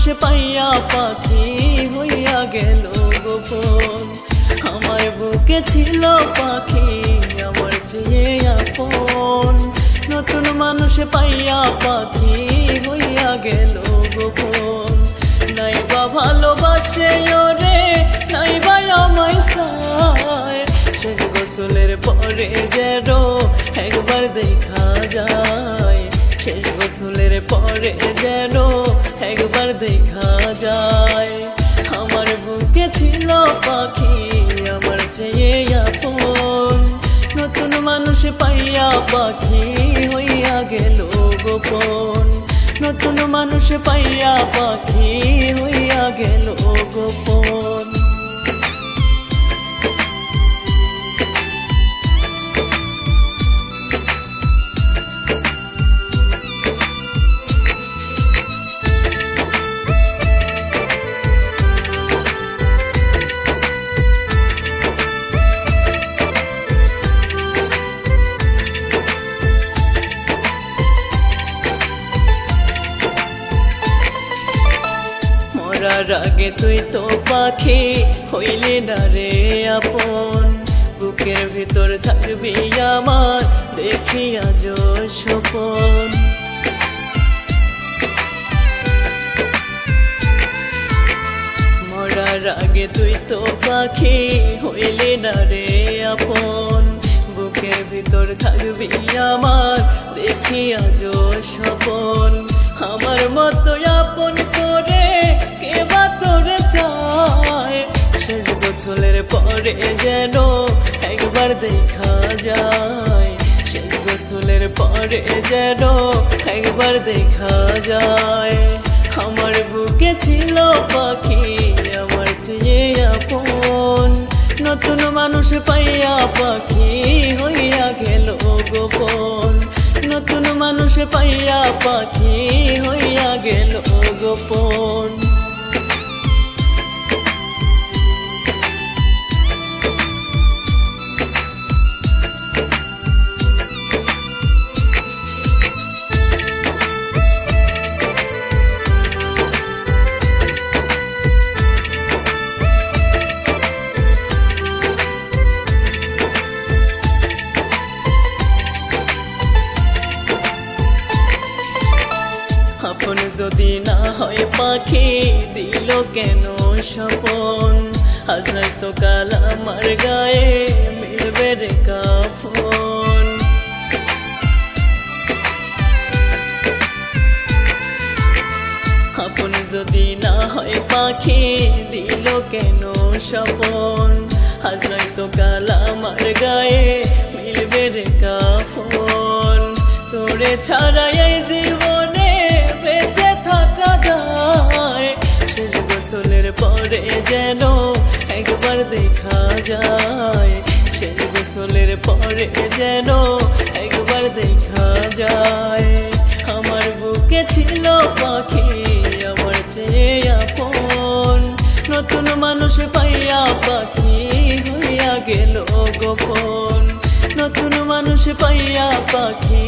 মানুষ পাইয়া পাখি হইয়া গেল গোপন। আমার বুকে ছিল পাখি আমার চেয়ে আপন, নতুন মানুষ পাইয়া পাখি হইয়া গেল গোপন। নাইবা ভালোবাসে ওরে নাইবা আমায় চায়, শেষ গোসলের পরে যেন একবার দেখা যায়, শেষ গোসলের পরে যেন একবার দেখা যায়। আমার বুকে ছিল পাখি আমার চেয়ে আপন, নতুন মানুষ পাইয়া পাখি হইয়া গেল গোপন, নতুন মানুষ পাইয়া পাখি হইয়া গেল গোপন। মরার আগে তুই তো পাখি হইলি না রে আপন, বুকের ভিতর থাকবি আমার দেখি আজ স্বপন। মরার আগে তুই তো পাখি হইলি না রে আপন, বুকের ভিতর থাকবি আমার দেখি আজ স্বপন। আমার মতো আপন করে কে বা তোরে চায়, শেষ গোসলের পরে যেন একবার দেখা যায়, শেষ গোসলের পরে যেন একবার দেখা যায়। আমার বুকে ছিল পাখি আমার চেয়ে আপন, নতুন মানুষ পাইয়া পাখি হইয়া গেল গোপন, নতুন মানুষ পাইয়া পাখি হইয়া গেল গোপন। আপন যদি না হয় পাখি দিল কেন স্বপন, আজ নয়তো কাল আমার গায়ে মিলবে রে কাফন। আপন যদি না হয় পাখি দিল কেন স্বপন, আজ নয়তো কাল আমার গায়ে মিলবে রে কাফন। তোরে ছাড়া এই জীবনে বেঁচে থাকা যায়, শেষ গোসলের পরে যেন একবার দেখা যায়, শেষ গোসলের পরে যেন একবার দেখা যায়। আমার বুকে ছিল পাখি আমার চেয়ে আপন, নতুন মানুষ পাইয়া পাখি হইয়া গেল গোপন, নতুন মানুষ পাইয়া পাখি